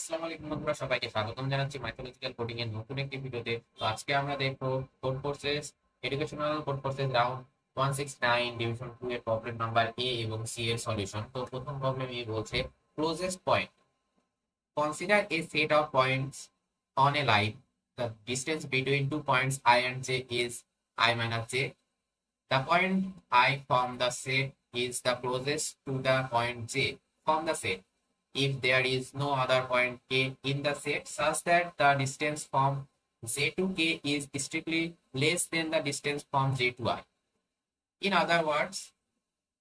আসসালামু আলাইকুম বন্ধুরা, সবাইকে স্বাগতম জানাচ্ছি মাইথোলজিক্যাল কোডিং এর নতুন একটি ভিডিওতে। তো আজকে আমরা দেখবো code courses educational code courses round 169 division 2 এর প্রবলেম নাম্বার এ এবং সি এর সলিউশন। তো প্রথম প্রবলেম এ বলছে closest point, consider a set of points on a line, the distance between two points I and J is I minus j. The point I from the set is the closest to the point j from the set if there is no other point k in the set such that the distance from j to k is strictly less than the distance from j to I. In other words,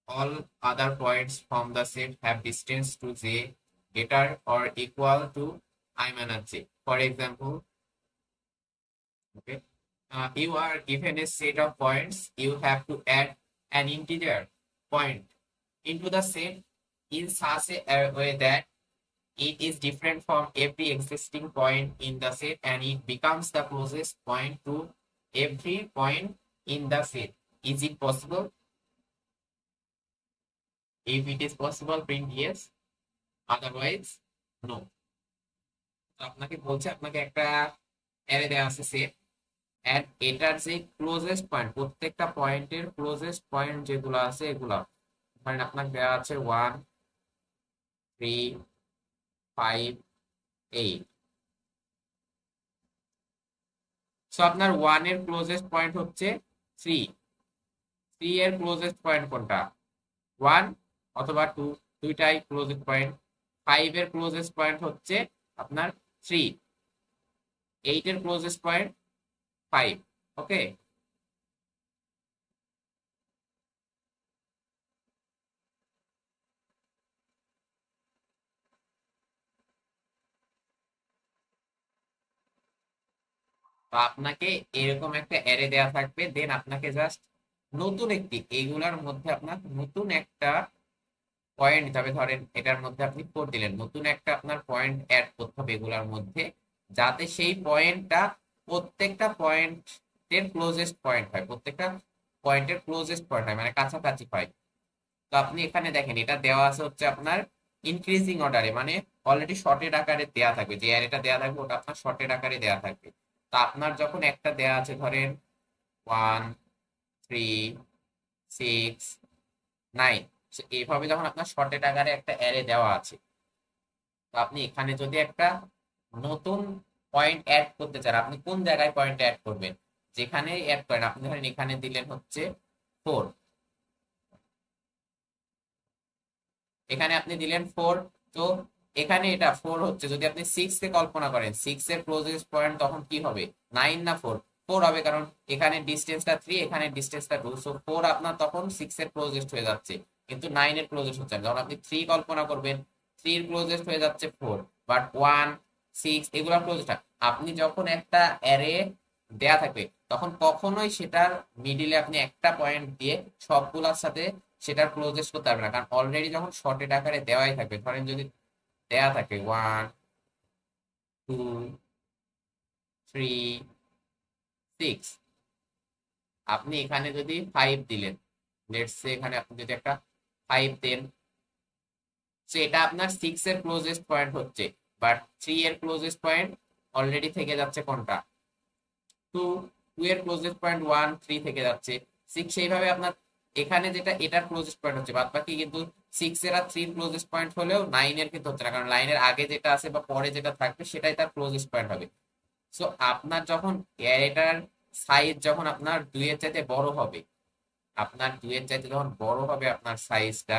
all other points from the set have distance to j greater or equal to I minus j. For example, okay, you are given a set of points. You have to add an integer point into the set in such a way that it is different from every existing point in the set and it becomes the closest point to every point in the set. Is it possible? If it is possible, print yes. Otherwise, no. তো আপনাকে বলছে, আপনাকে একটা array দেওয়া আছে set, and এটার যে closest point, প্রত্যেকটা পয়েন্টের ক্লোজেস্ট পয়েন্ট যেগুলো আছে এগুলা ধরেন আপনাকে দেওয়া আছে 1, 3, 5, 8। সো আপনার 1 এর ক্লোজেস্ট পয়েন্ট হচ্ছে 3। 3 এর ক্লোজেস্ট পয়েন্ট কোনটা? 1 অথবা 2, দুইটাই ক্লোজেস্ট পয়েন্ট। 5 এর ক্লোজেস্ট পয়েন্ট হচ্ছে আপনার 3। 8 এর ক্লোজেস্ট পয়েন্ট 5। ওকে, তো আপনাকে এরকম একটা অ্যারে দেয়া থাকবে, দেন আপনাকে জাস্ট নতুন একটি, এইগুলার মধ্যে আপনার নতুন একটা পয়েন্ট নিতে হবে। ধরেন এটার মধ্যে আপনি 4 দিলেন, নতুন একটা আপনার পয়েন্ট অ্যাড করতে হবে এগুলার মধ্যে, যাতে সেই পয়েন্টটা প্রত্যেকটা পয়েন্টের ক্লোজেস্ট পয়েন্ট হয়, প্রত্যেকটা পয়েন্টের ক্লোজেস্ট পয়েন্ট হয়, মানে কাছাকাছি হয়। তো আপনি এখানে দেখেন এটা দেওয়া আছে হচ্ছে আপনার ইনক্রিজিং অর্ডারে, মানে অলরেডি শর্টেড আকারে দেয়া থাকবে, যে অ্যারেটা দেয়া থাকবে ওটা আপনার শর্টেড আকারে দেয়া থাকবে। তো আপনার যখন একটা দেয়া আছে ধরেন 1, 3, 6, 9, এইভাবে যখন আপনার শর্টেড আকারে একটা অ্যারে দেওয়া আছে, তো আপনি এখানে যদি একটা নতুন পয়েন্ট অ্যাড করতে চান, আপনি কোন জায়গায় পয়েন্ট অ্যাড করবেন? যেখানে অ্যাড করেন, আপনি ধরেন এখানে দিলেন হচ্ছে 4, এখানে আপনি দিলেন 4। তো এখানে এটা 4 হচ্ছে, যদি আপনি 6 কে কল্পনা করেন, 6 এর ক্লোজেস্ট পয়েন্ট তখন কি হবে? 9 না 4? 4 হবে, কারণ এখানে ডিস্টেন্সটা 3, এখানে ডিস্টেন্সটা 2, সো 4 আপনার তখন 6 এর ক্লোজেস্ট হয়ে যাচ্ছে, কিন্তু 9 এর ক্লোজেস্ট হচ্ছে না। যখন আপনি 3 কল্পনা করবেন, 3 এর ক্লোজেস্ট হয়ে যাচ্ছে 4, বাট 1, 6 এগুলা ক্লোজেস্ট। আপনি যখন একটা অ্যারে দেয়া থাকবে, তখন কখনোই সেটার মিডিলে আপনি একটা পয়েন্ট দিয়ে সবগুলোর সাথে সেটার ক্লোজেস্ট করতে পারবে না, কারণ অলরেডি যখন শর্টেড আকারে দেওয়াই থাকবে, ধরেন যদি দেয়া থাকে 1, 2, 3, 6, আপনি এখানে যদি 5 দিলেন, লেটস সে এখানে আপনি যদি একটা 5 দেন, সো এটা আপনার 6 এর ক্লোজেস্ট পয়েন্ট হচ্ছে, বাট 3 এর ক্লোজেস্ট পয়েন্ট অলরেডি থেকে যাচ্ছে কোনটা? 2। 2 এর ক্লোজেস্ট পয়েন্ট 1, 3 থেকে যাচ্ছে 6। সেইভাবে আপনার এখানে যেটা এটার ক্লোজেস্ট পয়েন্ট হচ্ছে, বাদ বাকি কিন্তু 6 এর আর 3 ক্লোজেস্ট পয়েন্ট হলেও 9 এর কিন্তু হচ্ছে না, কারণ লাইনের আগে যেটা আছে বা পরে যেটা থাকবে সেটাই তার ক্লোজেস্ট পয়েন্ট হবে। সো আপনার যখন এটার সাইজ যখন আপনার 2 এর চাইতে বড় হবে, আপনার 2 এর চাইতে যখন বড় হবে আপনার সাইজটা,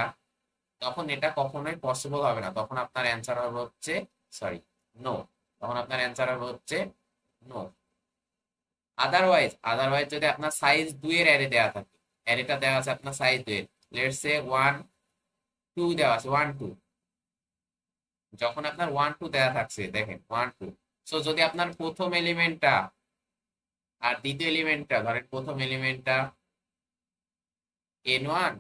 তখন এটা কখনোই পসিবল হবে না, তখন আপনার অ্যান্সার হবে হচ্ছে সরি, নো। তখন আপনার অ্যান্সার হবে হচ্ছে নো। আদারওয়াইজ যদি আপনার সাইজ 2 এর অ্যারে দেওয়া থাকে, অ্যারেটা দেওয়া আছে আপনার সাইজ 2 এর, লেটস সে 1, 2 দেওয়া আছে, 1, 2, যখন আপনার 1, 2 দেওয়া থাকছে, দেখেন 1, 2, সো যদি আপনার প্রথম এলিমেন্টটা আর দ্বিতীয় এলিমেন্টটা, ধরেন প্রথম এলিমেন্টটা n1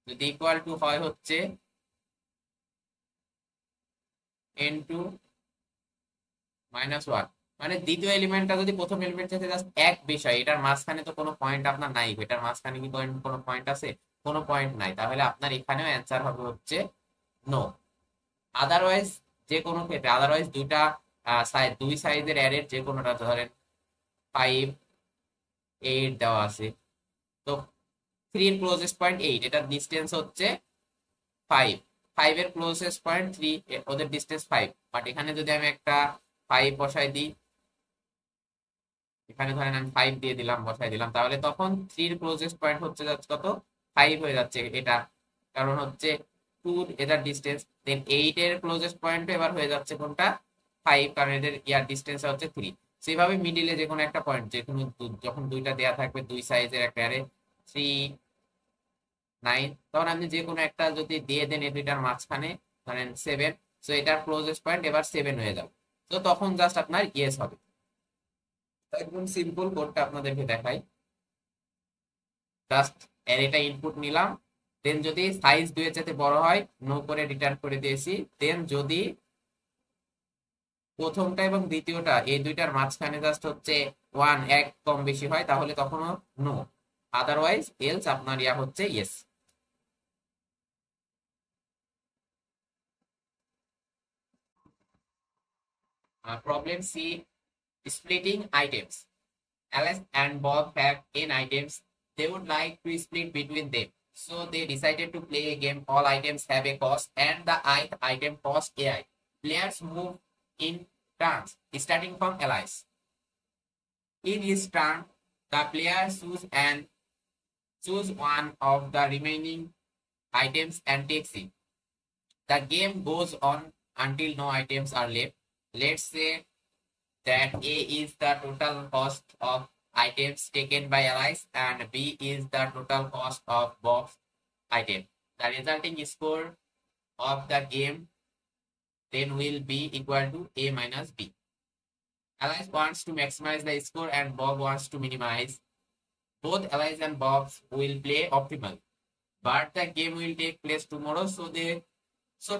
যদি ইকুয়াল টু হয় হচ্ছে n2 - 1, মানে দ্বিতীয় এলিমেন্টটা যদি প্রথম এলিমেন্ট থেকে জাস্ট এক বিষয়, এটার মাঝখানে তো কোনো পয়েন্ট আপনার নাই, এটার মাঝখানে কি কোনো পয়েন্ট আছে? কোনো পয়েন্ট নাই, তাহলে আপনার এখানেও অ্যান্সার হবে হচ্ছে নো। আদারওয়াইজ যে কোনো ক্ষেত্রে, আদারওয়াইজ দুই সাইজের অ্যারের যে কোনোটা ধরেন 5 8 দেওয়া আছে, তো 3 এর ক্লোজেস্ট পয়েন্ট 8, এটার ডিস্টেন্স হচ্ছে 5, 5 এর ক্লোজেস্ট পয়েন্ট 3, ওদের ডিস্টেন্স 5, বাট এখানে যদি আমি একটা 5 বসাই দিই, এখানে ধরেন আমি 5 দিয়ে দিলাম, বসাই দিলাম, তাহলে তখন 3 এর ক্লোজেস্ট পয়েন্ট হচ্ছে যাচ্ছে কত, 5 হয়ে যাচ্ছে এটা, কারণ হচ্ছে 2 এটার ডিস্টেন্স, দেন 8 এর ক্লোজেস্ট পয়েন্ট এবার হয়ে যাচ্ছে কোনটা, 5, কারণ এদের ইয়ার ডিস্টেন্স হচ্ছে 3। সেইভাবে মিডিলে যে কোনো একটা পয়েন্ট, যে কোনো যখন দুইটা দেয়া থাকবে দুই সাইজের একটা অ্যারে 3 9, তখন আপনি যে কোনো একটা যদি দিয়ে দেন এই দুইটার মাঝখানে, ধরেন 7, সো এটার ক্লোজেস্ট পয়েন্ট এবার 7 হয়ে যাবে, তো তখন জাস্ট আপনার ইয়েস হবে। একদম সিম্পল কোডটা আপনাদেরকে দেখাই, জাস্ট অ্যারেটা ইনপুট নিলাম, দেন যদি সাইজ 2 এর চাইতে বড় হয় নো করে রিটার্ন করে দিয়েছি, দেন যদি প্রথমটা এবং দ্বিতীয়টা এই দুইটার মাঝখানে জাস্ট হচ্ছে 1 কম বেশি হয় তাহলে তখনও নো, আদারওয়াইজ এলস আপনার ইয়া হচ্ছে yes. Problem C, splitting items. Alice and Bob have 10 items. They would like to split between them. So they decided to play a game. All items have a cost, and the ith item costs AI. Players move in turns, starting from Alice. In his turn, the player choose one of the remaining items and takes it. The game goes on until no items are left. Let's say that A is the total cost of items taken by Alice and B is the total cost of Bob's item. The resulting score of the game then will be equal to A minus B. Alice wants to maximize the score and Bob wants to minimize. Both Alice and Bob will play optimal, but the game will take place tomorrow, so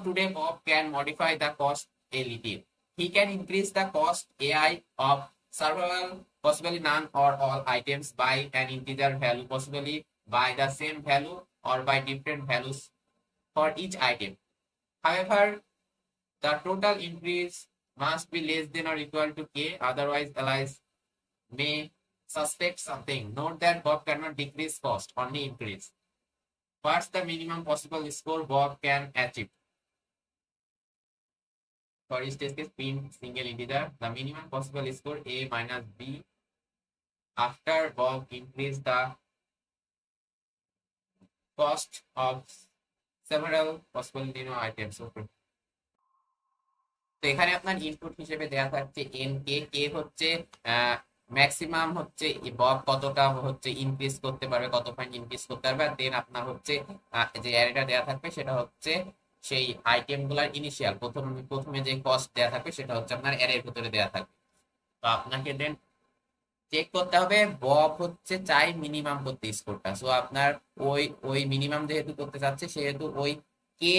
today Bob can modify the cost a little. He can increase the cost AI of several, possibly none or all items by an integer value, possibly by the same value or by different values for each item. However, the total increase must be less than or equal to K, otherwise Alice may suspect something. Note that Bob cannot decrease cost, only increase. What's the minimum possible score Bob can achieve? For each test case, print single integer. The minimum possible score A minus B after Bob increase the cost of several possible items. Okay. তো এখানে আপনার input হিসেবে দেয়া থাকছে N K, কে হচ্ছে maximum হচ্ছে Bob কতটা হচ্ছে ইনক্রিজ করতে পারবে, কত পয়েন্ট ইনক্রিজ করতে পারবে, আর দেন আপনার হচ্ছে যে অ্যারেটা দেয়া থাকবে সেটা হচ্ছে সেই আইটেম গুলার ইনিশিয়াল, প্রথমে যে কস্ট দেয়া থাকবে সেটা হচ্ছে আপনার অ্যারের ভিতরে দেয়া থাকবে। তো আপনাকে দেন চেক করতে হবে বব হচ্ছে চাই মিনিমাম করতে স্কোরটা, সো আপনার ওই ওই মিনিমাম যেহেতু করতে চাচ্ছে সেহেতু ওই কে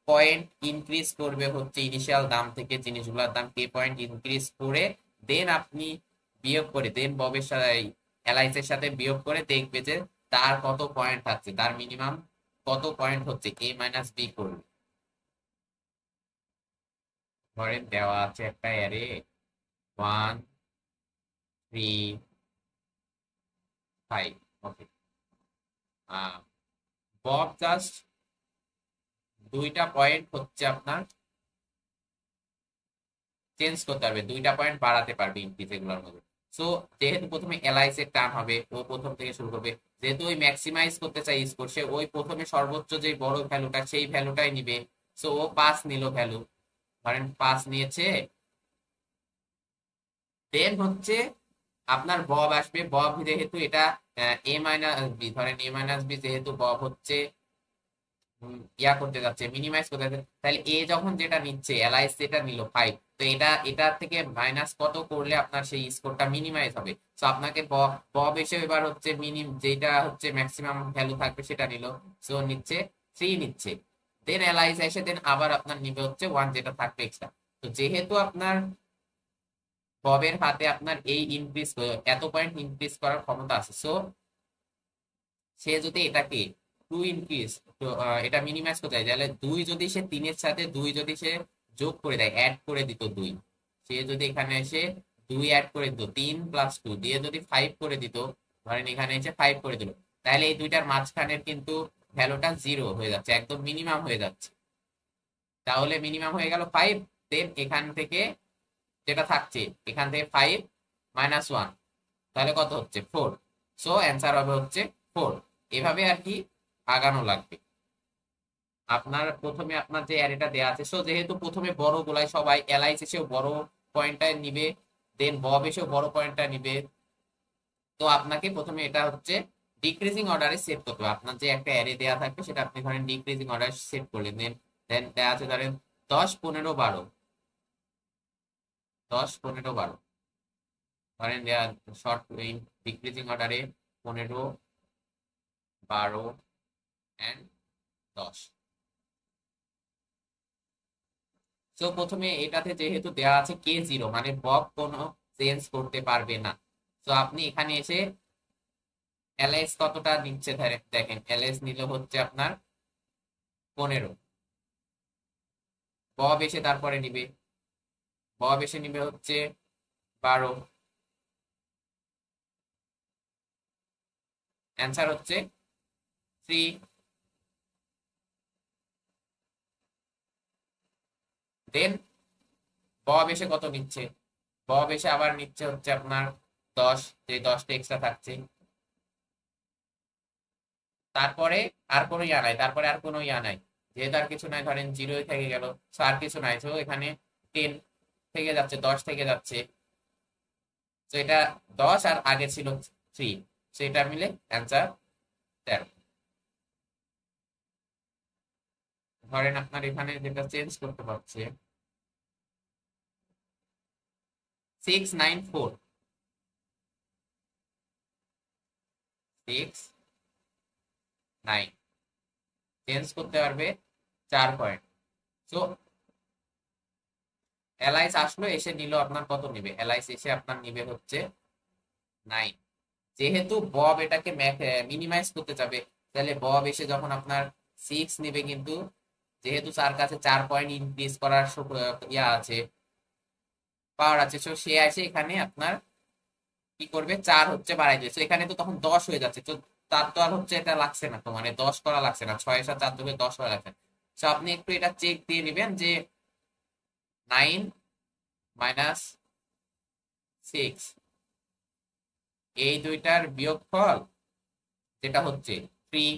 পয়েন্ট ইনক্রিজ করবে হচ্ছে ইনিশিয়াল দাম থেকে জিনিসগুলোর দাম কে পয়েন্ট ইনক্রিজ করে, দেন আপনি বিয়োগ করে দেন ববের সাথে অ্যালাইসের সাথে বিয়োগ করে দেখবে যে তার কত পয়েন্ট থাকছে, তার মিনিমাম কত পয়েন্ট হচ্ছে এ মাইনাস বি করবে। ধরেন দেওয়া আছে একটা অ্যারে 1 3 5, ওকে, বব জাস্ট দুইটা পয়েন্ট হচ্ছে আপনার চেঞ্জ করতে পারবে, দুইটা পয়েন্ট বাড়াতে পারবে ইনক্রিজ এগুলোর মধ্যে। সো যেহেতু প্রথমে এলআইস এর টার্ন হবে, ও প্রথম থেকে শুরু করবে, যেহেতু ওই ম্যাক্সিমাইজ করতে চাই স্কোর, সে ওই প্রথমে সর্বোচ্চ যে বড় ভ্যালুটা সেই ভ্যালুটাই নিবে। সো ও 5 নিল ভ্যালু, ধরেন 5 নিয়েছে, দেন হচ্ছে আপনার বব আসবে, বব যেহেতু এটা এ মাইনাস বি, ধরেন এ মাইনাস বি যেহেতু বব হচ্ছে ইয়া করতে যাচ্ছে মিনিমাইজ করতে যাচ্ছে, তাহলে এ যখন যেটা নিচ্ছে এলআইএস যেটা নিল 5, তো এটা থেকে মাইনাস কত করলে আপনার সেই স্কোরটা মিনিমাইজ হবে। সো আপনাকে বব এসে এবার হচ্ছে যেটা হচ্ছে ম্যাক্সিমাম ভ্যালু থাকবে সেটা নিল, সো নিচ্ছে 3 নিচ্ছে, দেন এলআইএস এসে দেন আবার আপনার নিবে হচ্ছে 1 যেটা থাকবে এক্সট্রা। তো যেহেতু আপনার ববের হাতে আপনার এই ইনক্রিজ এত পয়েন্ট ইনক্রিজ করার ক্ষমতা আছে, সো সে যদি এটাকে 2 ইনক্রিজ, তো এটা মিনিমাইজ করতে চাই, তাহলে 2 যদি সে 3 এর সাথে 2 যদি সে যোগ করে দেয়, অ্যাড করে দিত 2, সে যদি এখানে এসে 2 অ্যাড করে দিত, 3 প্লাস 2 দিয়ে যদি 5 করে দিত, ধরেন এখানে এসে 5 করে দিল, তাহলে এই দুইটার মাঝখানের কিন্তু ভ্যালুটা 0 হয়ে যাচ্ছে, একদম মিনিমাম হয়ে যাচ্ছে। তাহলে মিনিমাম হয়ে গেল 5, দেন এখান থেকে যেটা থাকছে, এখান থেকে 5 মাইনাস 1, তাহলে কত হচ্ছে 4। সো অ্যান্সার হবে হচ্ছে 4। এভাবে আর কি আগানো লাগবে। আপনার প্রথমে আপনার যে অ্যারেটা দেয়া আছে, সো যেহেতু প্রথমে বড় গুলাই সবাই এলআইস এসেও বড় পয়েন্টটা নিবে, দেন বব এসেও বড় পয়েন্টটা নিবে, তো আপনাকে প্রথমে এটা হচ্ছে ডিক্রিজিং অর্ডারে সেট করতে হবে। আপনার যে একটা অ্যারে দেয়া থাকবে সেটা আপনি ধরেন ডিক্রিজিং অর্ডার সেট করলেন, দেন দেন দেয়া আছে ধরেন 10 15 12, 10 15 12 ধরেন দেয়া শর্ট ডিক্রিজিং অর্ডারে 15 12 এন্ড 10। তো প্রথমে এটাতে যেহেতু দেয়া আছে K0 মানে বব কোনো চেঞ্জ করতে পারবে না, তো আপনি এখানে এসে এলএস কতটা নিচ্ছে দেখেন, এলএস নিলে হচ্ছে আপনার 15, বব এসে তারপরে নিবে, বব এসে নিবে হচ্ছে 12, অ্যান্সার হচ্ছে 3। দেন বব এসে কত নিচ্ছে, বব এসে আবার নিচ্ছে হচ্ছে আপনার 10, যে 10টা এক্সট্রা থাকছে, তারপরে আর কোনো ইয়া নাই, তারপরে আর কোনো ইয়া নাই, যেহেতু আর কিছু নাই ধরেন 0 থেকে গেল, সো আর কিছু নাই, তো এখানে 10 থেকে যাচ্ছে, 10 থেকে যাচ্ছে, তো এটা 10 আর আগে ছিল 3, তো এটা মিলে অ্যান্সার 13। ধরেন আপনার এখানে যেটা চেঞ্জ করতে পারছে 694, 6 9 চেঞ্জ করতে পারবে 4 পয়েন্ট। তো এলআইস আসলো, এসে নিল, আপনার কত নিবে, এলআইস এসে আপনার নিবে হচ্ছে 9। যেহেতু বব এটাকে মিনিমাইজ করতে যাবে, তাহলে বব এসে যখন আপনার 6 নিবে, কিন্তু যেহেতু তার কাছে 4 পয়েন্ট ইনক্রিজ করার ইয়া আছে, পাওয়ার আছে, তো সে আসে এখানে আপনার কি করবে, 4 হচ্ছে বাড়াই দিবে, তো এখানে তো তখন 10 হয়ে যাচ্ছে, তো তার তো আর হচ্ছে এটা লাগছে না, তো মানে 10 করা লাগছে না, 6 7 4 থেকে 10 করা লাগছে না। তো আপনি একটু এটা চেক দিয়ে নেবেন যে 9 মাইনাস 6 এই দুইটার বিয়োগফল যেটা হচ্ছে 3,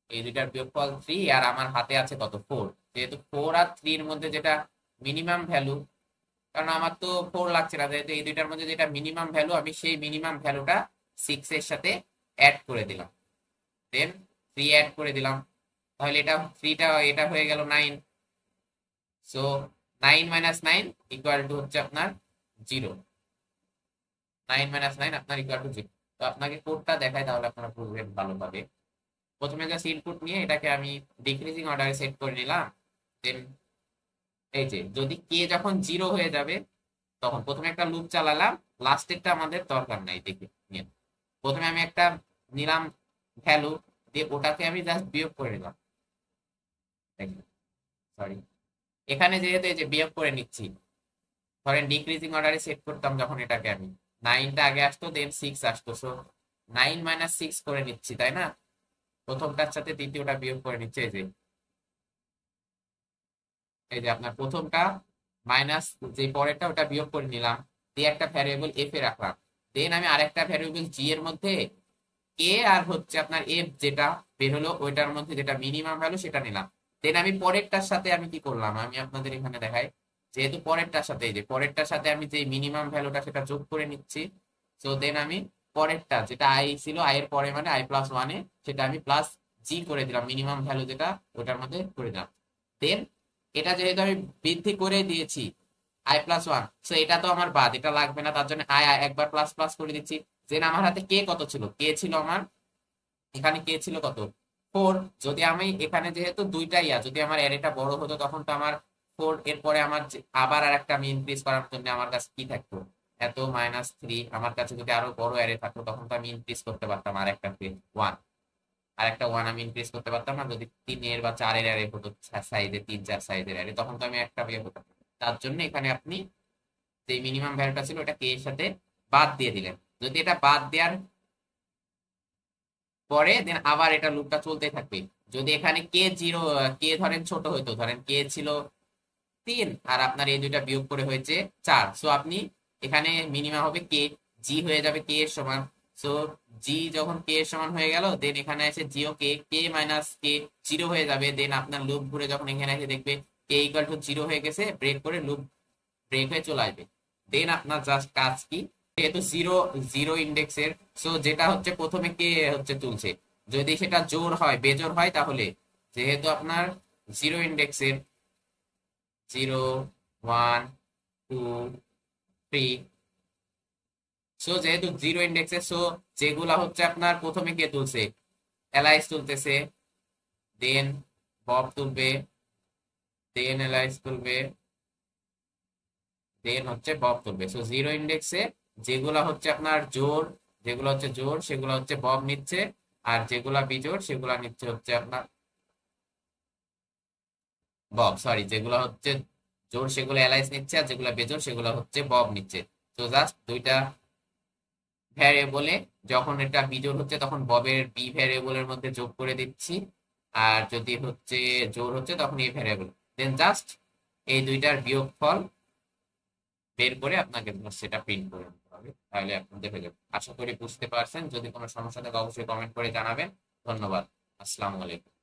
এই দুইটার বিয়োগফল 3, আর আমার হাতে আছে কত 4, যেহেতু 4 আর 3 এর মধ্যে যেটা মিনিমাম ভ্যালু, কারণ আমার তো 4 লাগছে না, যেহেতু এই দুইটার মধ্যে যেটা মিনিমাম ভ্যালু, আমি সেই মিনিমাম ভ্যালুটা 6 এর সাথে অ্যাড করে দিলাম, দেন 3 অ্যাড করে দিলাম, তাহলে এটা 3টা এটা হয়ে গেল 9। সো 9 মাইনাস 9 ইকুয়াল টু হচ্ছে আপনার 0, 9 মাইনাস 9 আপনার ইকুয়াল টু 0। তো আপনাকে কোডটা দেখায়, তাহলে আপনারা বুঝবেন ভালোভাবে। প্রথমে জাস্ট ইনপুট নিয়ে এটাকে আমি ডিক্রিজিং অর্ডারে সেট করে নিলাম, দেন এই যে যদি কে যখন 0 হয়ে যাবে, তখন প্রথমে একটা লুপ চালালাম, লাস্টেরটা আমাদের দরকার নাই, দেখে নিন। প্রথমে আমি একটা নিলাম ভ্যালু, দিয়ে ওটাকে আমি জাস্ট বিয়োগ করে নিলাম, সরি, এখানে যেহেতু এই যে বিয়োগ করে নিচ্ছি, ধরেন ডিক্রিজিং অর্ডারে সেট করতাম যখন এটাকে আমি, 9টা আগে আসতো, দেন 6 আসতো, সো 9 মাইনাস 6 করে নিচ্ছি, তাই না, প্রথমটার সাথে দ্বিতীয়টা বিয়োগ করে নিচ্ছে, এই যে আপনার প্রথমটা মাইনাস যে পরেরটা ওটা বিয়োগ করে নিলাম, দিয়ে একটা ভ্যারিয়েবল এফ এ রাখলাম, দেন আমি আরেকটা ভ্যারিয়েবল জি এর মধ্যে এ আর হচ্ছে আপনার এফ যেটা বের হলো ওইটার মধ্যে যেটা মিনিমাম ভ্যালু সেটা নিলাম, দেন আমি পরেরটার সাথে আমি কি করলাম, আমি আপনাদের এখানে দেখাই, যেহেতু পরেরটার সাথে এই যে পরেরটার সাথে আমি যে মিনিমাম ভ্যালুটা সেটা যোগ করে নিচ্ছি, তো দেন আমি পরেরটা যেটা আই ছিল, আই এর পরে মানে আই প্লাস ওয়ানে, সেটা আমি প্লাস জি করে দিলাম, মিনিমাম ভ্যালু যেটা ওটার মধ্যে করে দিলাম, দেন এটা যেহেতু আমি বৃদ্ধি করে দিয়েছি আই প্লাস ওয়ান, তো এটা তো আমার বাদ, এটা লাগবে না, তার জন্য আই একবার প্লাস প্লাস করে দিচ্ছি। দেন আমার হাতে কে কত ছিল, কে ছিল আমার এখানে, কে ছিল কত 4, যদি আমি এখানে যেহেতু দুইটা ইয়া, যদি আমার অ্যারেটা বড় হতো তখন তো আমার 4 এরপরে আমার আবার আর একটা আমি ইনক্রিজ করার জন্য আমার কাছে কি থাকতো, এত -3, আমার কাছে যদি আরো বড় অ্যারে থাকতো তখন তো আমি ইনক্রিজ করতে পারতাম আর একটা 1। আর একটা 1 আমি ইনক্রিজ করতে পারতাম না, যদি 3 এর বা 4-এর অ্যারে হতো সাইজে, 3-4 সাইজের অ্যারে, তখন তো আমি একটা বিয়ে হতাম। তার জন্য এখানে আপনি যে মিনিমাম ভ্যালুটা ছিল ওটা কে এর সাথে বাদ দিয়ে দিলেন। যদি এটা বাদ দেওয়ার পরে দেন আবার এটা লুপটা চলতে থাকবে। যদি এখানে কে জিরো, কে ধরেন ছোট হইতো, ধরেন কে ছিল 3 আর আপনার এই দুইটা বিয়োগ করে হয়েছে 4, সো আপনি এখানে মিনিমাম হবে কে, জি হয়ে যাবে কে এর সমান। সো জি যখন কে এর সমান হয়ে গেল, দেন এখানে এসে জিও কে, কে মাইনাস কে 0 হয়ে যাবে। দেন আপনার লুপ ঘুরে যখন এখানে এসে দেখবে কে ইকুয়াল টু 0 হয়ে গেছে, ব্রেক করে লুপ ব্রেক হয়ে চলে আসবে। দেন আপনার জাস্ট কাজ কি, যেহেতু জিরো জিরো ইন্ডেক্সের, সো যেটা হচ্ছে প্রথমে কে হচ্ছে তুলছে, যদি সেটা জোড় হয় বেজোড় হয়, তাহলে যেহেতু আপনার জিরো ইন্ডেক্সের 0 1 2 3, সো যেহেতু জিরো ইন্ডেক্সে, সো যেগুলা হচ্ছে আপনার প্রথমে কে তুলছে, এলাইস তুলতেছে, দেন বব তুলবে, দেন এলাইস তুলবে, দেন হচ্ছে বব তুলবে। সো জিরো ইন্ডেক্সে যেগুলা হচ্ছে আপনার জোড়, যেগুলো হচ্ছে জোড় সেগুলো হচ্ছে বব নিচ্ছে, আর যেগুলা বিজোড় সেগুলা নিচ্ছে হচ্ছে আপনার বব, সরি, যেগুলো হচ্ছে জোড় সেগুলো এলাইস নিচ্ছে, আর যেগুলো বেজোড় সেগুলো হচ্ছে বব নিচ্ছে। তো জাস্ট দুইটা ভ্যারিয়েবলে যখন এটা বিজোড় হচ্ছে তখন ববের বি ভ্যারিয়েবলের মধ্যে যোগ করে দিচ্ছি, আর যদি হচ্ছে জোড় হচ্ছে তখন এই ভ্যারিয়েবল, দেন জাস্ট এই দুইটার বিয়োগফল বের করে আপনাকে সেটা প্রিন্ট করে নিতে হবে, তাহলে আপনি দেখে যাবেন। আশা করি বুঝতে পারছেন। যদি কোনো সমস্যা থাকে অবশ্যই কমেন্ট করে জানাবেন। ধন্যবাদ। আসসালামু আলাইকুম।